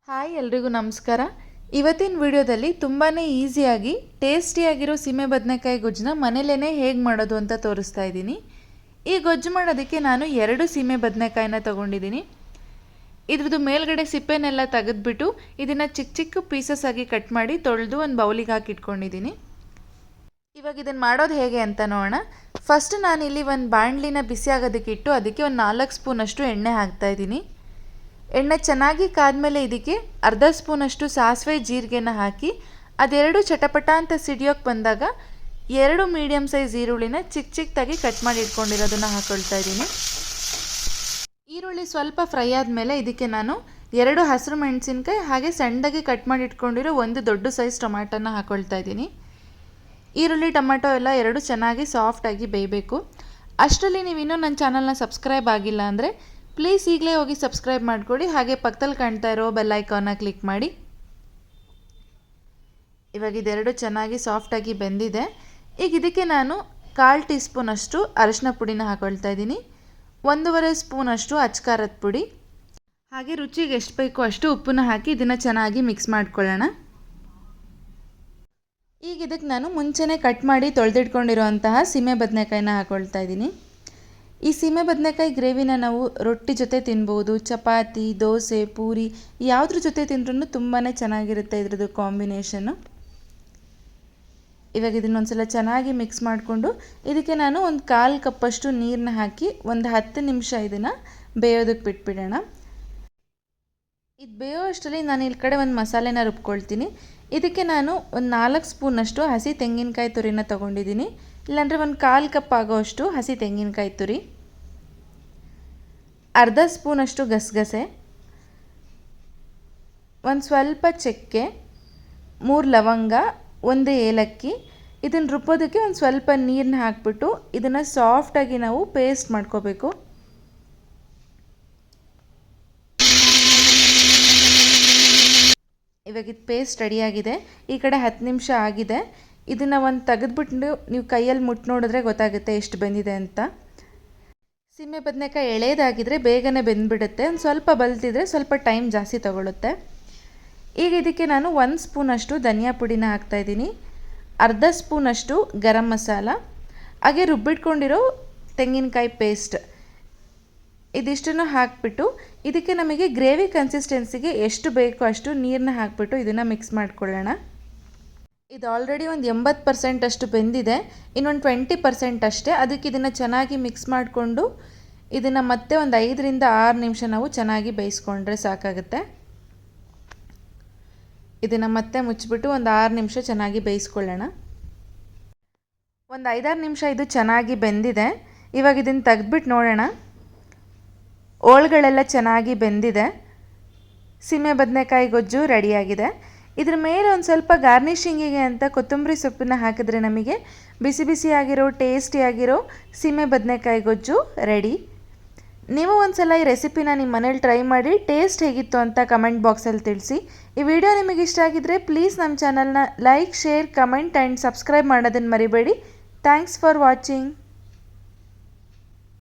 Hi ಎಲ್ರಿಗೂ ನಮಸ್ಕಾರ. ಇವತ್ತಿನ ವಿಡಿಯೋದಲ್ಲಿ ತುಂಬಾ ಈಸಿಯಾಗಿ ಟೇಸ್ಟಿಯಾಗಿರೋ ಸೀಮೆ ಬದನೆಕಾಯಿ ಗೊಜ್ಜನ್ನ ಮನೇಲೇ ಹೇಗೆ ಮಾಡೋದು ಅಂತ ತೋರಿಸ್ತಾ ಇದ್ದೀನಿ. ಈ ಗೊಜ್ಜು ಮಾಡೋದಕ್ಕೆ ನಾನು 2 ಸೀಮೆ ಬದನೆಕಾಯಿನ ತೊಗೊಂಡಿದ್ದೀನಿ. ಇದ್ರದ್ದು ಮೇಲ್ಗಡೆ ಸಿಪ್ಪೆನೆಲ್ಲ ತೆಗೆದ್ಬಿಟ್ಟು ಇದನ್ನು ಚಿಕ್ಕ ಚಿಕ್ಕ ಪೀಸಸ್ ಆಗಿ ಕಟ್ ಮಾಡಿ ತೊಳೆದು ಒಂದು ಬೌಲಿಗೆ ಹಾಕಿ ಇಟ್ಕೊಂಡಿದ್ದೀನಿ. ಇವಾಗ ಇದನ್ನು ಮಾಡೋದು ಹೇಗೆ ಅಂತ ನೋಡೋಣ. ಫಸ್ಟ್ ನಾನಿಲ್ಲಿ ಒಂದು ಬಾಣಲಿನ ಬಿಸಿ ಆಗೋದಕ್ಕೆ ಇಟ್ಟು ಅದಕ್ಕೆ ಒಂದು 4 ಸ್ಪೂನಷ್ಟು ಎಣ್ಣೆ ಹಾಕ್ತಾಯಿದ್ದೀನಿ. ಎಣ್ಣೆ ಚೆನ್ನಾಗಿ ಕಾದ್ಮೇಲೆ ಇದಕ್ಕೆ ಅರ್ಧ ಸ್ಪೂನಷ್ಟು ಸಾಸಿವೆ ಜೀರಿಗೆನ ಹಾಕಿ ಅದೆರಡು ಚಟಪಟ ಅಂತ ಸಿಡಿಯೋಕ್ಕೆ ಬಂದಾಗ 2 ಮೀಡಿಯಮ್ ಸೈಜ್ ಈರುಳ್ಳಿನ ಚಿಕ್ಕ ಚಿಕ್ಕದಾಗಿ ಕಟ್ ಮಾಡಿ ಇಟ್ಕೊಂಡಿರೋದನ್ನು ಹಾಕ್ಕೊಳ್ತಾ ಇದ್ದೀನಿ. ಈರುಳ್ಳಿ ಸ್ವಲ್ಪ ಫ್ರೈ ಆದಮೇಲೆ ಇದಕ್ಕೆ ನಾನು 2 ಹಸಿರು ಮೆಣಸಿನ್ಕಾಯಿ ಹಾಗೆ ಸಣ್ಣದಾಗಿ ಕಟ್ ಮಾಡಿ ಇಟ್ಕೊಂಡಿರೋ ಒಂದು ದೊಡ್ಡ ಸೈಜ್ ಟೊಮ್ಯಾಟೋನ ಹಾಕ್ಕೊಳ್ತಾ ಇದ್ದೀನಿ. ಈರುಳ್ಳಿ ಟೊಮ್ಯಾಟೊ ಎಲ್ಲ ಎರಡು ಚೆನ್ನಾಗಿ ಸಾಫ್ಟಾಗಿ ಬೇಯಬೇಕು. ಅಷ್ಟರಲ್ಲಿ ನೀವು ಇನ್ನೂ ನನ್ನ ಚಾನಲ್ನ ಸಬ್ಸ್ಕ್ರೈಬ್ ಆಗಿಲ್ಲ ಅಂದರೆ ಪ್ಲೀಸ್ ಈಗಲೇ ಹೋಗಿ ಸಬ್ಸ್ಕ್ರೈಬ್ ಮಾಡಿಕೊಡಿ, ಹಾಗೆ ಪಕ್ಕದಲ್ಲಿ ಕಾಣ್ತಾ ಇರೋ ಬೆಲ್ ಐಕಾನ್ನ ಕ್ಲಿಕ್ ಮಾಡಿ. ಇವಾಗ ಇದೆರಡು ಚೆನ್ನಾಗಿ ಸಾಫ್ಟಾಗಿ ಬೆಂದಿದೆ. ಈಗ ಇದಕ್ಕೆ ನಾನು 1/4 ಟೀ ಸ್ಪೂನಷ್ಟು ಅರಿಶಿನ ಪುಡಿನ ಹಾಕ್ಕೊಳ್ತಾ ಇದ್ದೀನಿ, 1.5 ಸ್ಪೂನಷ್ಟು ಅಚ್ಕಾರದ ಪುಡಿ, ಹಾಗೆ ರುಚಿಗೆ ಎಷ್ಟು ಬೇಕೋ ಅಷ್ಟು ಉಪ್ಪನ್ನ ಹಾಕಿ ಇದನ್ನು ಚೆನ್ನಾಗಿ ಮಿಕ್ಸ್ ಮಾಡ್ಕೊಳ್ಳೋಣ. ಈಗ ಇದಕ್ಕೆ ನಾನು ಮುಂಚೆನೇ ಕಟ್ ಮಾಡಿ ತೊಳೆದಿಟ್ಕೊಂಡಿರೋಂತಹ ಸೀಮೆ ಬದನೆಕಾಯಿನ ಹಾಕ್ಕೊಳ್ತಾ ಇದ್ದೀನಿ. ಈ ಸೀಮೆ ಬದನೆಕಾಯಿ ಗ್ರೇವಿನ ನಾವು ರೊಟ್ಟಿ ಜೊತೆ ತಿನ್ಬೋದು, ಚಪಾತಿ, ದೋಸೆ, ಪೂರಿ ಯಾವುದ್ರ ಜೊತೆ ತಿಂದ್ರೂ ತುಂಬಾ ಚೆನ್ನಾಗಿರುತ್ತೆ ಇದ್ರದ್ದು ಕಾಂಬಿನೇಷನ್ನು. ಇವಾಗ ಇದನ್ನೊಂದ್ಸಲ ಚೆನ್ನಾಗಿ ಮಿಕ್ಸ್ ಮಾಡಿಕೊಂಡು ಇದಕ್ಕೆ ನಾನು ಒಂದು 1/4 ಕಪ್ಪಷ್ಟು ನೀರನ್ನ ಹಾಕಿ ಒಂದು 10 ನಿಮಿಷ ಇದನ್ನು ಬೇಯೋದಕ್ಕೆ ಬಿಟ್ಬಿಡೋಣ. ಇದು ಬೇಯೋ ಅಷ್ಟರಲ್ಲಿ ನಾನು ಇಲ್ಲಿ ಕಡೆ ಒಂದು ಮಸಾಲೆನ ರುಬ್ಕೊಳ್ತೀನಿ. ಇದಕ್ಕೆ ನಾನು ಒಂದು 4 ಸ್ಪೂನಷ್ಟು ಹಸಿ ತೆಂಗಿನಕಾಯಿ ತುರಿನ ತೊಗೊಂಡಿದ್ದೀನಿ, ಇಲ್ಲಾಂದರೆ ಒಂದು 1/4 ಕಪ್ ಆಗೋಷ್ಟು ಹಸಿ ತೆಂಗಿನಕಾಯಿ ತುರಿ, ಅರ್ಧ ಸ್ಪೂನಷ್ಟು ಗಸಗಸೆ, ಒಂದು ಸ್ವಲ್ಪ ಚಕ್ಕೆ, 3 ಲವಂಗ, 1 ಏಲಕ್ಕಿ. ಇದನ್ನು ರುಬ್ಬೋದಕ್ಕೆ ಒಂದು ಸ್ವಲ್ಪ ನೀರನ್ನ ಹಾಕ್ಬಿಟ್ಟು ಇದನ್ನು ಸಾಫ್ಟಾಗಿ ನಾವು ಪೇಸ್ಟ್ ಮಾಡ್ಕೋಬೇಕು. ಇವಾಗ ಇದು ಪೇಸ್ಟ್ ರೆಡಿಯಾಗಿದೆ. ಈ ಕಡೆ 10 ನಿಮಿಷ ಆಗಿದೆ. ಇದನ್ನು ಒಂದು ತೆಗೆದ್ಬಿಟ್ಟು ನೀವು ಕೈಯಲ್ಲಿ ಮುಟ್ಟು ನೋಡಿದ್ರೆ ಗೊತ್ತಾಗುತ್ತೆ ಎಷ್ಟು ಬೆಂದಿದೆ ಅಂತ. ಸೀಮೆ ಬದನೆಕಾಯಿ ಎಳೆದಾಗಿದ್ದರೆ ಬೇಗನೆ ಬೆಂದ್ಬಿಡುತ್ತೆ, ಒಂದು ಸ್ವಲ್ಪ ಬಲ್ತಿದ್ರೆ ಸ್ವಲ್ಪ ಟೈಮ್ ಜಾಸ್ತಿ ತಗೊಳ್ಳುತ್ತೆ. ಈಗ ಇದಕ್ಕೆ ನಾನು 1 ಸ್ಪೂನಷ್ಟು ಧನಿಯಾ ಪುಡಿನ ಹಾಕ್ತಾಯಿದ್ದೀನಿ, ಅರ್ಧ ಸ್ಪೂನಷ್ಟು ಗರಂ ಮಸಾಲ, ಹಾಗೆ ರುಬ್ಬಿಟ್ಕೊಂಡಿರೋ ತೆಂಗಿನಕಾಯಿ ಪೇಸ್ಟ್, ಇದಿಷ್ಟನ್ನು ಹಾಕಿಬಿಟ್ಟು ಇದಕ್ಕೆ ನಮಗೆ ಗ್ರೇವಿ ಕನ್ಸಿಸ್ಟೆನ್ಸಿಗೆ ಎಷ್ಟು ಬೇಕೋ ಅಷ್ಟು ನೀರನ್ನ ಹಾಕಿಬಿಟ್ಟು ಇದನ್ನು ಮಿಕ್ಸ್ ಮಾಡ್ಕೊಳ್ಳೋಣ. ಇದು ಆಲ್ರೆಡಿ ಒಂದು 80% ಅಷ್ಟು ಬೆಂದಿದೆ, ಇನ್ನೊಂದು 20% ಅಷ್ಟೇ. ಅದಕ್ಕೆ ಇದನ್ನು ಚೆನ್ನಾಗಿ ಮಿಕ್ಸ್ ಮಾಡಿಕೊಂಡು ಇದನ್ನು ಮತ್ತೆ ಒಂದು 5 ರಿಂದ 6 ನಿಮಿಷ ನಾವು ಚೆನ್ನಾಗಿ ಬೇಯಿಸ್ಕೊಂಡ್ರೆ ಸಾಕಾಗುತ್ತೆ. ಇದನ್ನು ಮತ್ತೆ ಮುಚ್ಚಿಬಿಟ್ಟು ಒಂದು 6 ನಿಮಿಷ ಚೆನ್ನಾಗಿ ಬೇಯಿಸ್ಕೊಳ್ಳೋಣ. ಒಂದು 5-6 ನಿಮಿಷ ಇದು ಚೆನ್ನಾಗಿ ಬೆಂದಿದೆ. ಇವಾಗ ಇದನ್ನು ತೆಗೆದ್ಬಿಟ್ಟು ನೋಡೋಣ. ಓಳುಗಳೆಲ್ಲ ಚೆನ್ನಾಗಿ ಬೆಂದಿದೆ. ಸೀಮೆ ಬದನೆಕಾಯಿ ಗೊಜ್ಜು ರೆಡಿಯಾಗಿದೆ. ಇದ್ರ ಮೇಲೆ ಒಂದು ಸ್ವಲ್ಪ ಗಾರ್ನಿಷಿಂಗಿಗೆ ಅಂತ ಕೊತ್ತಂಬರಿ ಸೊಪ್ಪನ್ನ ಹಾಕಿದ್ರೆ ನಮಗೆ ಬಿಸಿ ಬಿಸಿಯಾಗಿರೋ ಟೇಸ್ಟಿಯಾಗಿರೋ ಸೀಮೆ ಬದನೆಕಾಯಿ ಗೊಜ್ಜು ರೆಡಿ. ನೀವು ಒಂದು ಸಲ ಈ ರೆಸಿಪಿನ ನಿಮ್ಮ ಮನೇಲಿ ಟ್ರೈ ಮಾಡಿ ಟೇಸ್ಟ್ ಹೇಗಿತ್ತು ಅಂತ ಕಮೆಂಟ್ ಬಾಕ್ಸಲ್ಲಿ ತಿಳಿಸಿ. ಈ ವಿಡಿಯೋ ನಿಮಗೆ ಇಷ್ಟ ಆಗಿದ್ದರೆ ಪ್ಲೀಸ್ ನಮ್ಮ ಚಾನಲ್ನ like, share, comment and subscribe ಮಾಡೋದನ್ನು ಮರಿಬೇಡಿ. Thanks for watching.